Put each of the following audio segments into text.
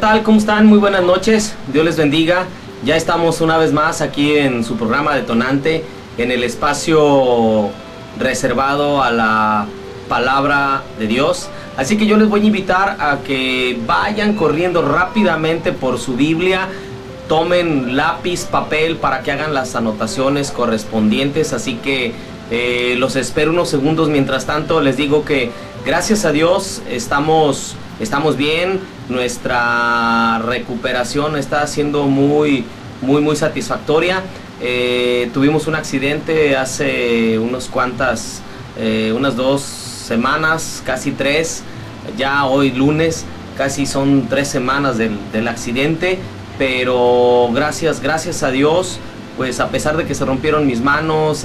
tal? ¿Cómo están? Muy buenas noches. Dios les bendiga. Ya estamos una vez más aquí en su programa Detonante, en el espacio reservado a la palabra de Dios. Así que yo les voy a invitar a que vayan corriendo rápidamente por su Biblia, tomen lápiz, papel para que hagan las anotaciones correspondientes. Así que los espero unos segundos. Mientras tanto les digo que gracias a Dios estamos bien. Nuestra recuperación está siendo muy satisfactoria. Tuvimos un accidente hace unas 2 semanas, casi 3, ya hoy lunes, casi son 3 semanas del accidente, pero gracias a Dios, pues a pesar de que se rompieron mis manos,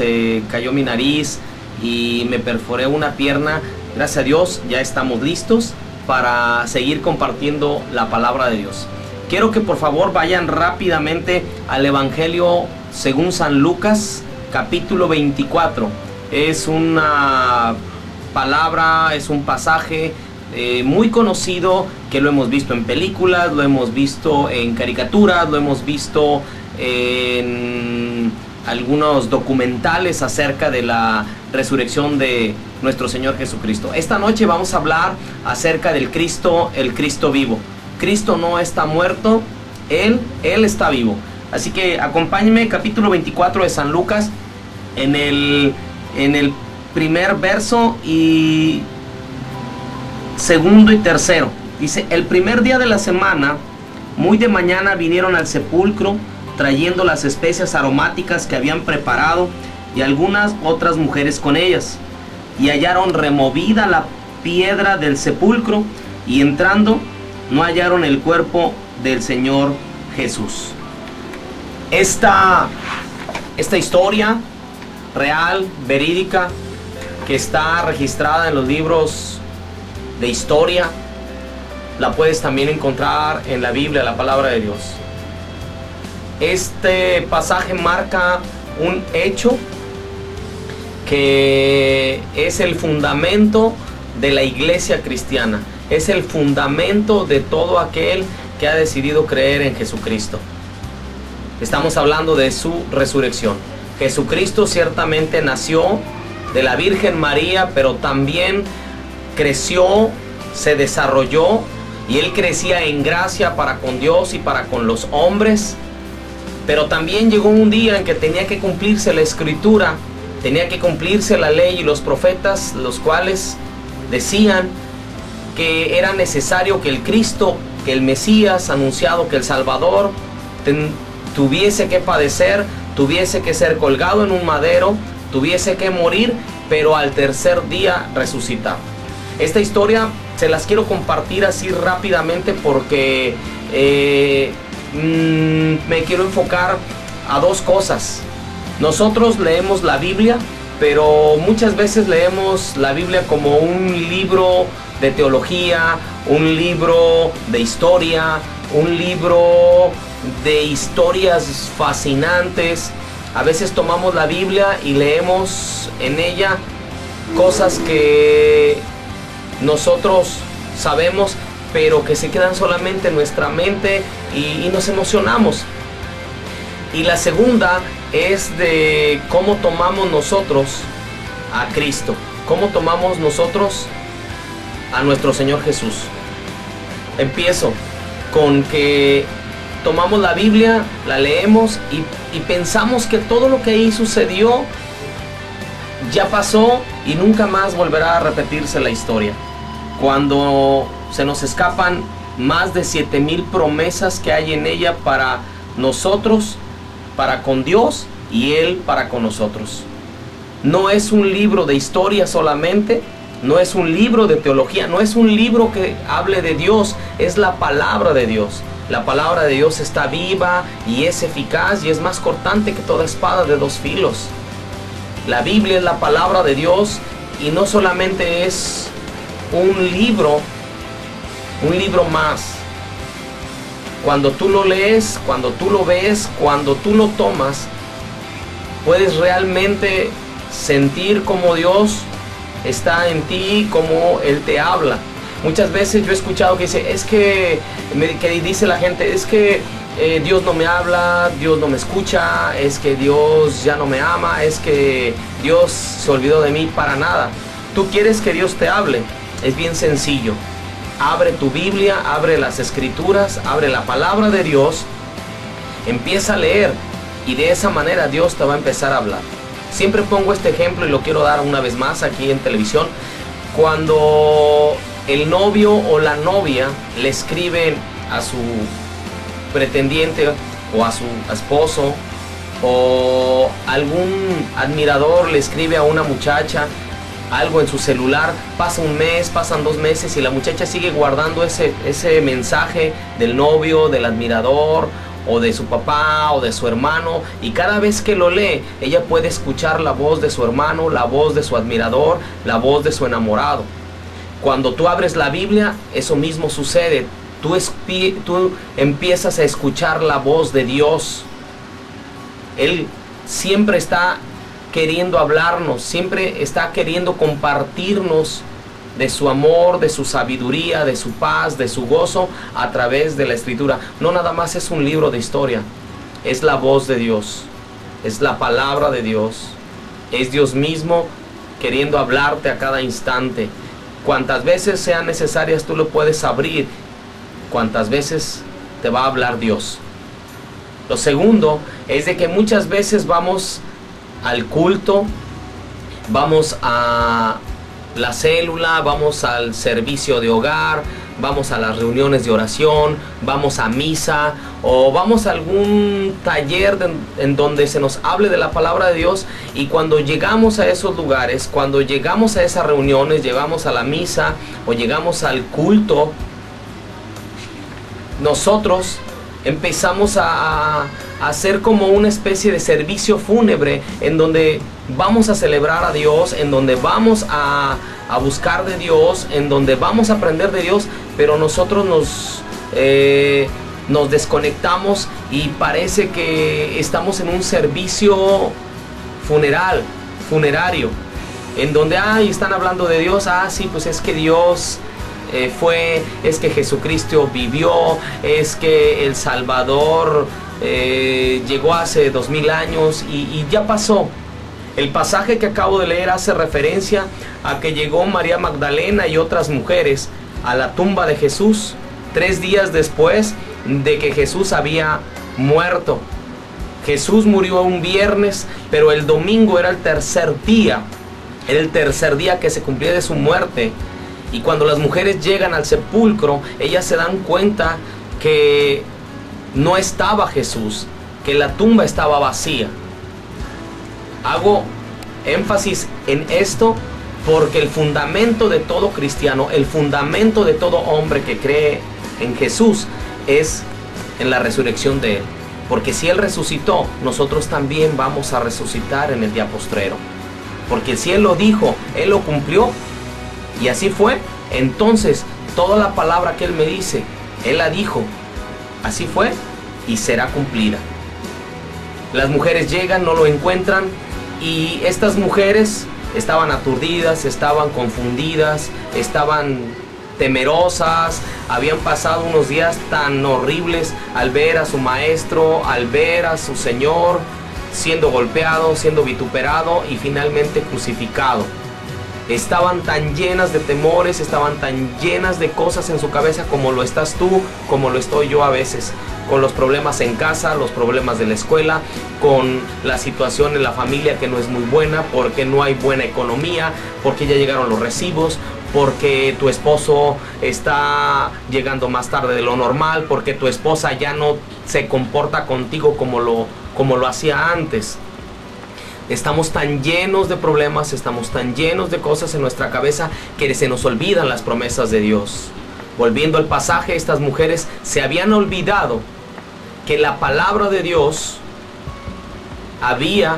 cayó mi nariz y me perforé una pierna, gracias a Dios ya estamos listos para seguir compartiendo la palabra de Dios. Quiero que por favor vayan rápidamente al Evangelio según San Lucas, capítulo 24. Es una palabra, es un pasaje muy conocido, que lo hemos visto en películas, lo hemos visto en caricaturas, lo hemos visto en algunos documentales acerca de la resurrección de nuestro Señor Jesucristo. Esta noche vamos a hablar acerca del Cristo, el Cristo vivo. Cristo no está muerto, Él está vivo. Así que acompáñenme, capítulo 24 de San Lucas, en el primer verso y segundo y tercero. Dice: el primer día de la semana, muy de mañana, vinieron al sepulcro trayendo las especias aromáticas que habían preparado y algunas otras mujeres con ellas, y hallaron removida la piedra del sepulcro, y entrando no hallaron el cuerpo del Señor Jesús. Esta historia real, verídica, que está registrada en los libros de historia, la puedes también encontrar en la Biblia, la palabra de Dios. Este pasaje marca un hecho que es el fundamento de la iglesia cristiana, es el fundamento de todo aquel que ha decidido creer en Jesucristo. Estamos hablando de su resurrección. Jesucristo ciertamente nació de la Virgen María, pero también creció, se desarrolló, y Él crecía en gracia para con Dios y para con los hombres. Pero también llegó un día en que tenía que cumplirse la Escritura, tenía que cumplirse la ley y los profetas, los cuales decían que era necesario que el Cristo, que el Mesías anunciado, que el Salvador, tuviese que padecer, tuviese que ser colgado en un madero, tuviese que morir, pero al tercer día resucitar. Esta historia se las quiero compartir así rápidamente porque me quiero enfocar a 2 cosas. Nosotros leemos la Biblia, pero muchas veces leemos la Biblia como un libro de teología, un libro de historia, un libro de historias fascinantes. A veces tomamos la Biblia y leemos en ella cosas que nosotros sabemos, pero que se quedan solamente en nuestra mente y nos emocionamos. Y la segunda es de cómo tomamos nosotros a Cristo, cómo tomamos nosotros a nuestro Señor Jesús. Empiezo con que tomamos la Biblia, la leemos y pensamos que todo lo que ahí sucedió ya pasó y nunca más volverá a repetirse la historia. Cuando se nos escapan más de 7,000 promesas que hay en ella para nosotros, para con Dios, y Él para con nosotros. No es un libro de historia solamente, no es un libro de teología, no es un libro que hable de Dios, es la palabra de Dios. La palabra de Dios está viva y es eficaz y es más cortante que toda espada de 2 filos. La Biblia es la palabra de Dios y no solamente es un libro más. Cuando tú lo lees, cuando tú lo ves, cuando tú lo tomas, puedes realmente sentir cómo Dios está en ti, cómo Él te habla. Muchas veces yo he escuchado que dice, que dice la gente, es que Dios no me habla, Dios no me escucha, es que Dios ya no me ama, es que Dios se olvidó de mí. Para nada. Tú quieres que Dios te hable, es bien sencillo. Abre tu Biblia, abre las Escrituras, abre la palabra de Dios, empieza a leer y de esa manera Dios te va a empezar a hablar. Siempre pongo este ejemplo y lo quiero dar una vez más aquí en televisión. Cuando el novio o la novia le escriben a su pretendiente o a su esposo, o algún admirador le escribe a una muchacha algo en su celular, pasa un mes, pasan 2 meses y la muchacha sigue guardando ese mensaje del novio, del admirador, o de su papá o de su hermano, y cada vez que lo lee ella puede escuchar la voz de su hermano, la voz de su admirador, la voz de su enamorado. Cuando tú abres la Biblia, eso mismo sucede. Tú empiezas a escuchar la voz de Dios. Él siempre está queriendo hablarnos, siempre está queriendo compartirnos de su amor, de su sabiduría, de su paz, de su gozo a través de la Escritura. No nada más es un libro de historia, es la voz de Dios, es la palabra de Dios, es Dios mismo queriendo hablarte a cada instante. Cuantas veces sean necesarias tú lo puedes abrir, cuantas veces te va a hablar Dios. Lo segundo es de que muchas veces vamos al culto, vamos a la célula, vamos al servicio de hogar, vamos a las reuniones de oración, vamos a misa o vamos a algún taller en donde se nos hable de la palabra de Dios, y cuando llegamos a esos lugares, cuando llegamos a esas reuniones, llegamos a la misa o llegamos al culto, nosotros empezamos a hacer como una especie de servicio fúnebre en donde vamos a celebrar a Dios, en donde vamos a buscar de Dios, en donde vamos a aprender de Dios, pero nosotros nos desconectamos y parece que estamos en un servicio funerario, en donde están hablando de Dios. Sí, pues es que Dios es que Jesucristo vivió, es que el Salvador llegó hace 2000 años y ya pasó. El pasaje que acabo de leer hace referencia a que llegó María Magdalena y otras mujeres a la tumba de Jesús 3 días después de que Jesús había muerto. Jesús murió un viernes, pero el domingo era el tercer día. Era el tercer día que se cumplía de su muerte. Y cuando las mujeres llegan al sepulcro, ellas se dan cuenta que no estaba Jesús, que la tumba estaba vacía. Hago énfasis en esto porque el fundamento de todo cristiano, el fundamento de todo hombre que cree en Jesús es en la resurrección de Él. Porque si Él resucitó, nosotros también vamos a resucitar en el día postrero. Porque si Él lo dijo, Él lo cumplió. Y así fue. Entonces toda la palabra que Él me dice, Él la dijo. Así fue y será cumplida. Las mujeres llegan, no lo encuentran, y estas mujeres estaban aturdidas, estaban confundidas, estaban temerosas. Habían pasado unos días tan horribles al ver a su maestro, al ver a su Señor siendo golpeado, siendo vituperado y finalmente crucificado. Estaban tan llenas de temores, estaban tan llenas de cosas en su cabeza como lo estás tú, como lo estoy yo a veces, con los problemas en casa, los problemas de la escuela, con la situación en la familia que no es muy buena, porque no hay buena economía, porque ya llegaron los recibos, porque tu esposo está llegando más tarde de lo normal, porque tu esposa ya no se comporta contigo como lo hacía antes. Estamos tan llenos de problemas, estamos tan llenos de cosas en nuestra cabeza que se nos olvidan las promesas de Dios. Volviendo al pasaje, estas mujeres se habían olvidado que la palabra de Dios había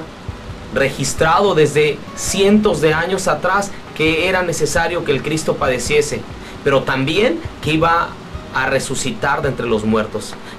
registrado desde cientos de años atrás que era necesario que el Cristo padeciese, pero también que iba a resucitar de entre los muertos,